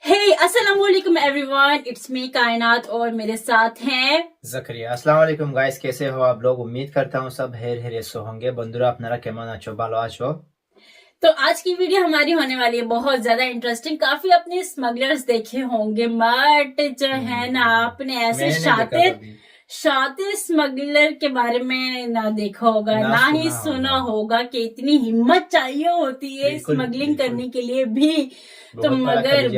हे अस्सलाम वालेकुम everyone, it's me कायनात और मेरे साथ हैं जकरिया। अस्सलाम वालेकुम गाइस, कैसे हो आप लोग? उम्मीद करता हूँ सब हेरियत होंगे। बंधुरा अपनारा केमन आछो? भालो आछो? तो आज की वीडियो हमारी होने वाली है बहुत ज्यादा इंटरेस्टिंग। काफी अपने स्मगलर्स देखे होंगे बट जो है ना, आपने ऐसे शातिर स्मगलर के बारे में ना देखा होगा ना ही सुना होगा कि इतनी हिम्मत चाहिए होती है स्मगलिंग करने के लिए भी। तो मगर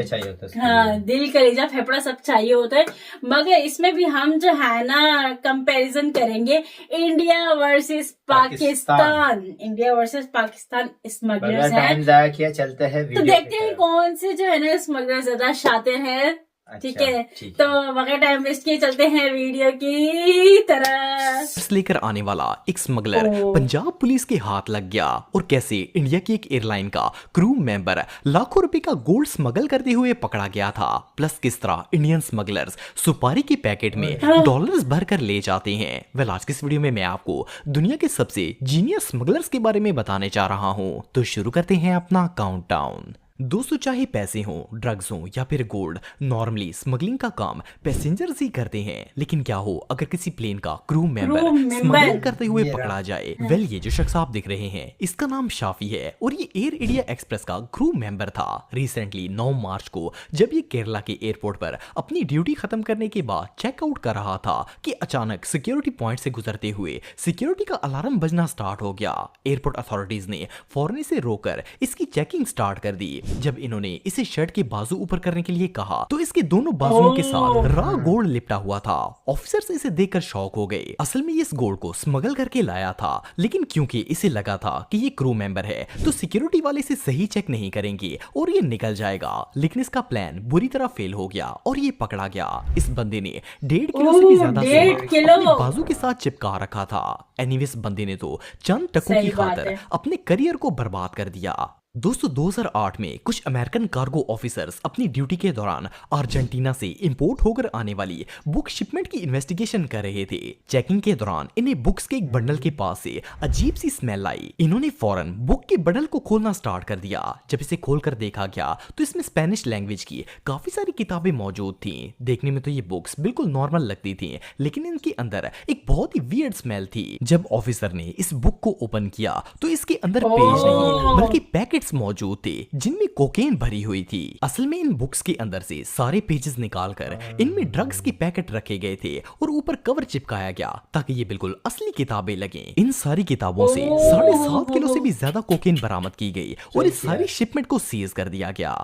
हाँ, दिल कलेजा फेफड़ा सब चाहिए होता है। मगर इसमें भी हम जो है ना कंपैरिजन करेंगे India versus Pakistan. India versus Pakistan smugglers है। चलते हैं तो देखते हैं कौन से जो है ना स्मगलर ज्यादा शातिर है। ठीक है, तो बगैर टाइम वेस्ट किए चलते हैं वीडियो की तरफ। लेकर आने वाला एक स्मगलर पंजाब पुलिस के हाथ लग गया और कैसे इंडिया की एक एयरलाइन का क्रू मेंबर लाखों रुपए का गोल्ड स्मगल करते हुए पकड़ा गया था। प्लस किस तरह इंडियन स्मगलर्स सुपारी के पैकेट में डॉलर्स भरकर ले जाते हैं। वेल, आज की इस वीडियो में मैं आपको दुनिया के सबसे जीनियस स्मगलर्स के बारे में बताने जा रहा हूं। तो शुरू करते हैं अपना काउंटडाउन। दोस्तों, चाहे पैसे हों, ड्रग्स हों या फिर गोल्ड, नॉर्मली स्मगलिंग का काम पैसेंजर्स ही करते हैं। लेकिन क्या हो अगर किसी प्लेन का क्रू मेंबर स्मगलिंग करते हुए पकड़ा जाए? वेल, ये जो शख्स आप दिख रहे हैं इसका नाम शाफी है और ये एयर इंडिया एक्सप्रेस का क्रू मेंबर था। रिसेंटली 9 मार्च को जब ये केरला के एयरपोर्ट पर अपनी ड्यूटी खत्म करने के बाद चेकआउट कर रहा था कि अचानक सिक्योरिटी पॉइंट से गुजरते हुए सिक्योरिटी का अलार्म बजना स्टार्ट हो गया। एयरपोर्ट अथॉरिटीज ने फौरन से रोककर इसकी चेकिंग स्टार्ट कर दी। जब इन्होंने इसे शर्ट के बाजू ऊपर करने के लिए कहा तो इसके दोनों बाजुओं के साथ रॉ गोल्ड लिपटा हुआ था। ऑफिसर्स इसे देखकर शॉक हो गए। असल में ये इस गोल्ड को स्मगल करके लाया था, लेकिन क्योंकि इसे लगा था कि ये क्रू मेंबर है तो सिक्योरिटी वाले इसे सही चेक नहीं करेंगे और ये निकल जाएगा। लेकिन इसका प्लान बुरी तरह फेल हो गया और ये पकड़ा गया। इस बंदे ने 1.5 किलो से भी ज्यादा सोना अपने बाजू के साथ चिपका रखा था। एनीवेज, बंदे ने तो चंद टकों की खातिर अपने करियर को बर्बाद कर दिया। दोस्तों, 2008 में कुछ अमेरिकन कार्गो ऑफिसर्स अपनी ड्यूटी के दौरान अर्जेंटीना से इंपोर्ट होकर आने वाली बुक शिपमेंट की इन्वेस्टिगेशन कर रहे थे। चेकिंग के दौरान इन्हें बुक्स के एक बंडल के पास से अजीब सी स्मेल आई। इन्होंने फौरन बुक के बंडल को खोलना स्टार्ट कर दिया। जब इसे खोलकर देखा गया तो इसमें स्पेनिश लैंग्वेज की काफी सारी किताबें मौजूद थी। देखने में तो ये बुक्स बिल्कुल नॉर्मल लगती थी, लेकिन इनके अंदर एक बहुत ही वियर्ड स्मेल थी। जब ऑफिसर ने इस बुक को ओपन किया तो इसके अंदर पेज नहीं बल्कि पैकेट मौजूद थे जिनमें कोकेन भरी हुई थी। असल में इन बुक्स के अंदर से सारे पेजेस निकालकर इनमें ड्रग्स के पैकेट रखे गए थे और ऊपर कवर चिपकाया गया ताकि ये बिल्कुल असली किताबें लगें। इन सारी किताबों से 7.5 किलो से भी ज्यादा कोकेन बरामद की गई और इस सारी शिपमेंट को सीज कर दिया गया।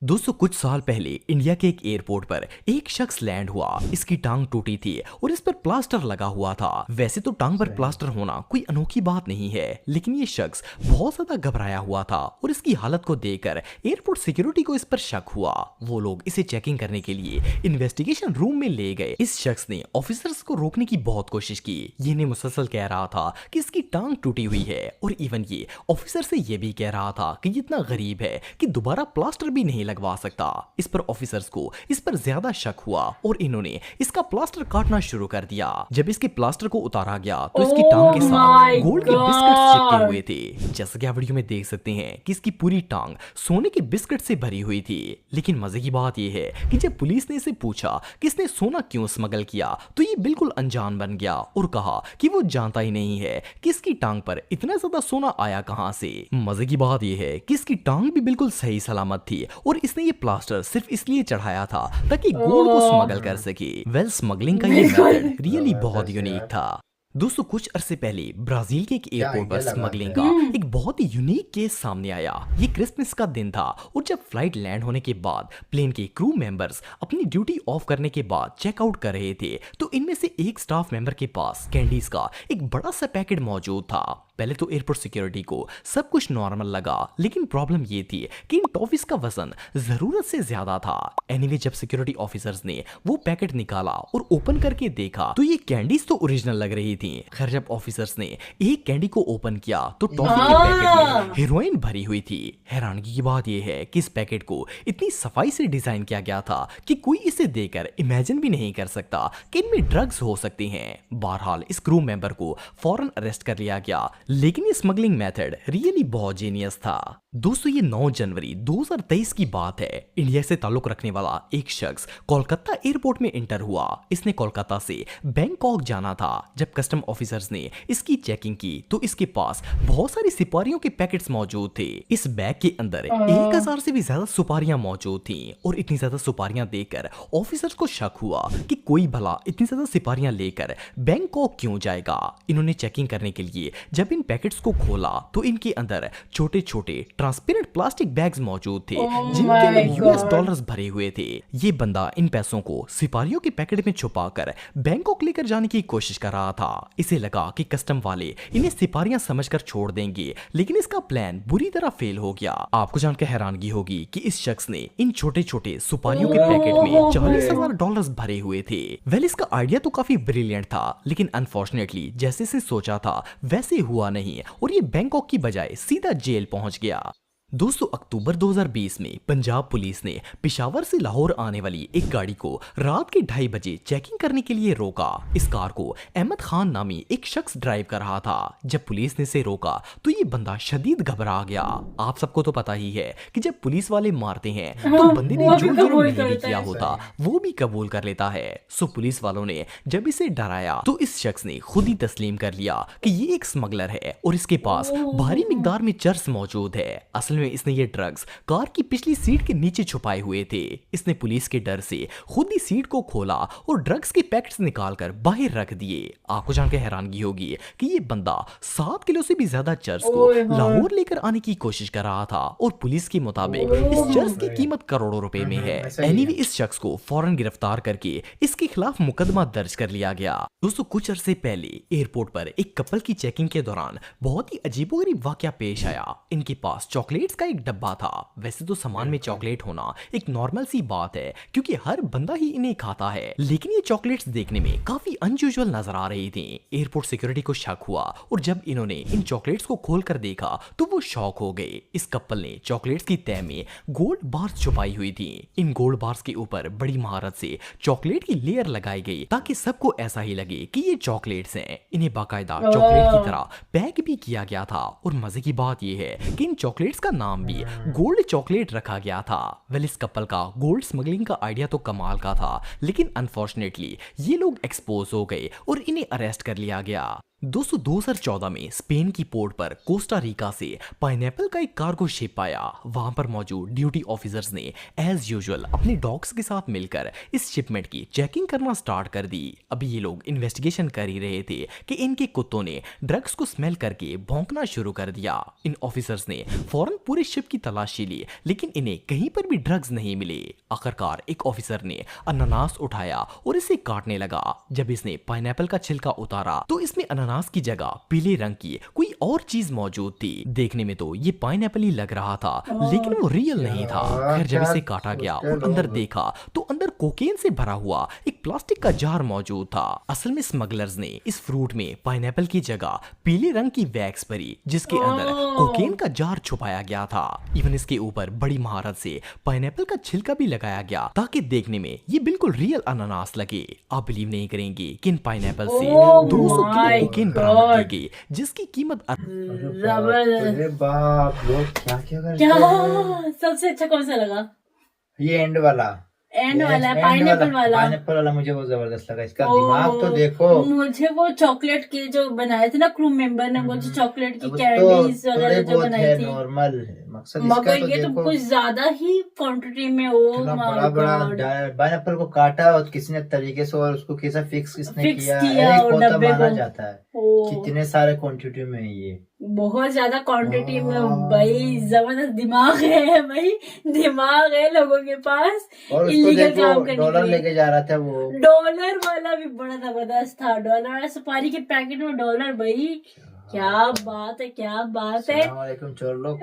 दोस्तों, कुछ साल पहले इंडिया के एक एयरपोर्ट पर एक शख्स लैंड हुआ। इसकी टांग टूटी थी और इस पर प्लास्टर लगा हुआ था। वैसे तो टांग पर प्लास्टर होना कोई अनोखी बात नहीं है, लेकिन ये शख्स बहुत ज्यादा घबराया हुआ था और इसकी हालत को देखकर एयरपोर्ट सिक्योरिटी को इस पर शक हुआ। वो लोग इसे चेकिंग करने के लिए इन्वेस्टिगेशन रूम में ले गए। इस शख्स ने ऑफिसर्स को रोकने की बहुत कोशिश की। ये ने मुसलसल कह रहा था कि इसकी टांग टूटी हुई है और इवन ये ऑफिसर से ये भी कह रहा था कि इतना गरीब है कि दोबारा प्लास्टर भी नहीं लगवा सकता। इस पर ऑफिसर्स को इस पर ज्यादा शक हुआ और इन्होंने इसका प्लास्टर काटना शुरू कर दिया। जब इसके प्लास्टर को उतारा गया तो इसकी टांग के साथ गोल्ड के बिस्किट्स चिपके हुए थे। जैसा कि आप वीडियो में देख सकते हैं कि इसकी पूरी टांग सोने के बिस्किट से भरी हुई थी। लेकिन मजे की बात यह है कि जब पुलिस ने इसे पूछा कि इसने सोना क्यों स्मगल किया तो ये बिल्कुल अनजान बन गया और कहा कि वो जानता ही नहीं है कि इसकी टांग पर इतना ज्यादा सोना आया कहां से। मजे की बात यह है कि इसकी टांग भी बिल्कुल सही सलामत थी और इसने ये प्लास्टर सिर्फ इसलिए चढ़ाया था ताकि गोल्ड को स्मगल कर सके। वेल, स्मगलिंग का ये मेथड रियली बहुत यूनिक था। दोस्तों, कुछ अरसे पहले ब्राजील के एक एयरपोर्ट पर स्मगलिंग का एक बहुत ही यूनिक केस सामने आया। ये क्रिसमस का दिन था और जब फ्लाइट लैंड होने के बाद प्लेन के क्रू मेंबर्स अपनी ड्यूटी ऑफ करने के बाद चेकआउट कर रहे थे तो इनमें से एक स्टाफ मेंबर के पास कैंडीज का एक बड़ा सा पैकेट मौजूद था। पहले तो एयरपोर्ट सिक्योरिटी को सब कुछ नॉर्मल लगा, लेकिन प्रॉब्लम ये थी कि इन टॉफीज का वजन जरूरत से ज्यादा था। एनीवे, जब सिक्योरिटी ऑफिसर्स ने वो पैकेट निकाला और ओपन करके देखा तो ये कैंडीज तो ओरिजिनल लग रही थी। खैर, जब ऑफिसर्स ने एक कैंडी को ओपन किया तो टॉफी के पैकेट में हेरोइन भरी हुई थी। हैरानगी की बात यह है कि इस पैकेट को इतनी सफाई से डिजाइन किया गया था कि कोई इसे देखकर इमेजिन भी नहीं कर सकता कि इनमें ड्रग्स हो सकती हैं। बहरहाल, इस क्रू मेंबर को फौरन अरेस्ट कर लिया गया, लेकिन ये स्मगलिंग मेथड रियली बहुत जीनियस था। दोस्तों ये 9 जनवरी 2023 की बात है। इंडिया से ताल्लुक रखने वाला एक शख्स कोलकाता एयरपोर्ट में एंटर हुआ। इसने कोलकाता से बैंकॉक जाना था। जब कस्टम ऑफिसर्स ने इसकी चेकिंग की तो इसके पास बहुत सारी सुपारियों के पैकेट्स मौजूद थे। इस बैग के अंदर 1000 से भी ज्यादा सुपारियां मौजूद थी और इतनी ज्यादा सुपारियां देखकर ऑफिसर्स को शक हुआ कि कोई भला इतनी ज्यादा सुपारियां लेकर बैंकॉक क्यों जाएगा। इन्होंने चेकिंग करने के लिए जब इन पैकेट्स को खोला तो इनके अंदर छोटे छोटे ट्रांसपेरेंट प्लास्टिक बैग्स मौजूद थे जिनके अंदर यूएस डॉलर्स भरे हुए थे। ये बंदा इन पैसों को सिपाहियों के पैकेट में छुपाकर बैंकॉक लेकर जाने की कोशिश कर रहा था। इसे लगा कि कस्टम वाले इन्हें सिपाहियां समझकर छोड़ देंगे, लेकिन इसका प्लान बुरी तरह फेल हो गया। आपको जानकर हैरानगी होगी कि इस शख्स ने इन छोटे छोटे सुपारियों के पैकेट में 40,000 डॉलर्स भरे हुए थे। वेल इसका आइडिया तो काफी ब्रिलियंट था, लेकिन अनफॉर्चुनेटली जैसे से सोचा था वैसे हुआ नहीं और ये बैंकॉक की बजाय सीधा जेल पहुंच गया। दोस्तों अक्टूबर 2020 में पंजाब पुलिस ने पेशावर से लाहौर आने वाली एक गाड़ी को रात के 2:30 बजे चेकिंग करने के लिए रोका। इस कार को अहमद खान नामी एक शख्स ड्राइव कर रहा था। जब पुलिस ने इसे रोका तो ये बंदा शदीद घबरा गया। आप सबको तो पता ही है कि जब पुलिस वाले मारते हैं तो बंदे ने जो जुर्म नहीं किया होता वो भी कबूल कर लेता है। सो पुलिस वालों ने जब इसे डराया तो इस शख्स ने खुद ही तस्लीम कर लिया कि ये एक स्मगलर है और इसके पास भारी मिकदार में चर्स मौजूद है। असल में इसने ये ड्रग्स कार की पिछली सीट के नीचे छुपाए हुए थे। इसने पुलिस के डर से खुद ही सीट को खोला और ड्रग्स के पैकेट्स निकालकर बाहर रख दिए। आपको जानकर हैरानगी होगी कि ये बंदा 7 किलो से भी ज्यादा चर्स को लाहौर लेकर आने की कोशिश कर रहा था और पुलिस के मुताबिक इस चर्स की कीमत करोड़ों रुपए में है। एनीवे इस शख्स को फौरन गिरफ्तार करके इसके खिलाफ मुकदमा दर्ज कर लिया गया। दोस्तों कुछ अरसे पहले एयरपोर्ट पर एक कपल की चेकिंग के दौरान बहुत ही अजीबोगरीब वाकया पेश आया। इनके पास चॉकलेट्स का एक डब्बा था। वैसे तो सामान में चॉकलेट होना एक नॉर्मल सी बात है क्योंकि हर बंदा ही इन्हें खाता है, लेकिन ये चॉकलेट्स देखने में काफी अनयूजुअल नजर आ रही थी। एयरपोर्ट सिक्योरिटी को शक हुआ और जब इन्होंने इन चॉकलेट्स को खोलकर देखा तो वो शॉक हो गए। इस कपल ने चॉकलेट्स की तह में गोल्ड बार्स छुपाई हुई थी। इन गोल्ड बार्स के ऊपर बड़ी महारत से चॉकलेट की लेयर लगाई गई ताकि सबको ऐसा ही लगे कि ये चॉकलेट्स हैं। इन्हें बाकायदा चॉकलेट की तरह पैक भी किया गया था और मजे की बात यह है कि इन चॉकलेट्स का नाम भी गोल्ड चॉकलेट रखा गया था। वेल इस कपल का गोल्ड स्मगलिंग का आइडिया तो कमाल का था, लेकिन अनफॉर्चुनेटली ये लोग एक्सपोज हो गए और इन्हें अरेस्ट कर लिया गया। दोस्तों 2014 में स्पेन की पोर्ट पर कोस्टा रिका से पाइनएप्पल का एक कार्गो शिप आया। वहां पर मौजूद ड्यूटी ऑफिसर्स ने एज यूजुअल अपने डॉग्स के साथ मिलकर इस शिपमेंट की चेकिंग करना स्टार्ट कर दी। अभी ये लोग इन्वेस्टिगेशन कर ही रहे थे कि इनके कुत्तों ने ड्रग्स को स्मेल करके भौंकना शुरू कर दिया। इन ऑफिसर्स ने फौरन पूरे शिप की तलाशी ली, लेकिन इन्हें कहीं पर भी ड्रग्स नहीं मिले। आखिरकार एक ऑफिसर ने अनानास उठाया और इसे काटने लगा। जब इसने पाइनएप्पल का छिलका उतारा तो इसमें अनानास की जगह पीले रंग की कोई और चीज मौजूद थी। देखने में तो ये पाइनएप्पल ही लग रहा था, लेकिन वो रियल नहीं था। खैर जब इसे काटा गया और अंदर देखा तो अंदर कोकेन से भरा हुआ एक प्लास्टिक का जार मौजूद था। असल में स्मगलर्स ने इस फ्रूट में पाइनएप्पल की जगह पीले रंग की वैक्स भरी जिसके अंदर कोकेन का जार छुपाया गया था। इवन इसके ऊपर बड़ी महारत से पाइनएप्पल का छिलका भी लगाया गया ताकि देखने में ये बिल्कुल रियल अनानास लगे। आप बिलीव नहीं करेंगे कि इन पाइनएप्पल से 200 किलो कोकेन बरामद की गई जिसकी कीमत अरे बाप लोग क्या क्या कर क्या रहे हैं। सबसे अच्छा कौन सा लगा? ये एंड वाला पाइनएप्पल वाला मुझे बहुत जबरदस्त लगा। इसका दिमाग तो देखो। मुझे वो चॉकलेट के जो बनाए थे ना क्रू मेंबर ने, वो जो चॉकलेट की कैंडीज वगैरह जो बनाई थी, नॉर्मल मकसद मगर इसका तो ये तो देखो कुछ ज्यादा ही क्वांटिटी में। ओ बड़ा बड़ा पाइनएप्पल को काटा और किसी ने तरीके से और उसको कैसा फिक्स किसने किया एक और होता डब्बे माना को। जाता है। कितने सारे क्वांटिटी में है ये, बहुत ज्यादा क्वांटिटी में भाई। जबरदस्त दिमाग है भाई, दिमाग है लोगों के पास। और उसको इलीगल देखो काम करने डॉलर के लिए। लेके जा रहा था वो। डॉलर वाला भी बड़ा जबरदस्त था। डॉलर वाला सुपारी के पैकेट में डॉलर भाई, क्या बात है, क्या बात है। अस्सलामुअलैकुम चोर लोग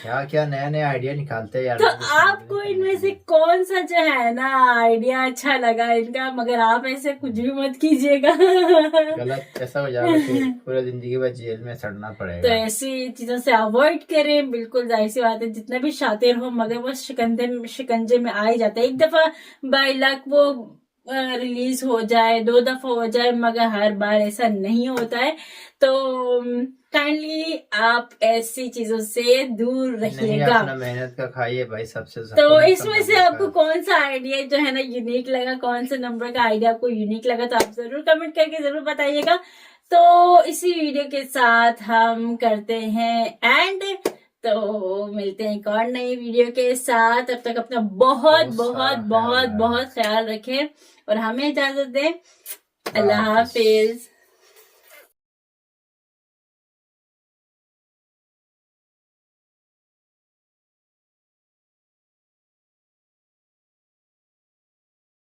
क्या क्या नया नया आइडिया निकालते हैं यार। तो आपको इनमें से कौन सा जो है ना आइडिया अच्छा लगा इनका? मगर आप ऐसे कुछ भी मत कीजिएगा। गलत ऐसा हो जाएगा तो पूरा जिंदगी भर जेल में सड़ना तो पड़ेगा। ऐसी चीजों से अवॉइड करें। बिल्कुल जाहिर सी बात है, जितना भी शातिर हो मगर वो शिकंजे में आ ही जाता है। एक दफा बाय लक वो रिलीज हो जाए, 2 दफा हो जाए, मगर हर बार ऐसा नहीं होता है। तो काइंडली आप ऐसी चीजों से दूर नहीं, रहिएगा। अपना मेहनत का खाइए भाई, सबसे तो कौन सा इसमें से मजे आपको का। कौन सा आइडिया जो है ना यूनिक लगा, कौन सा नंबर का आइडिया आपको यूनिक लगा, तो आप जरूर कमेंट करके जरूर बताइएगा। तो इसी वीडियो के साथ हम करते हैं एंड, तो मिलते हैं एक और नई वीडियो के साथ। तब तक अपना बहुत बहुत बहुत बहुत ख्याल रखें और हमें इजाजत दें। अल्लाह हाफिज।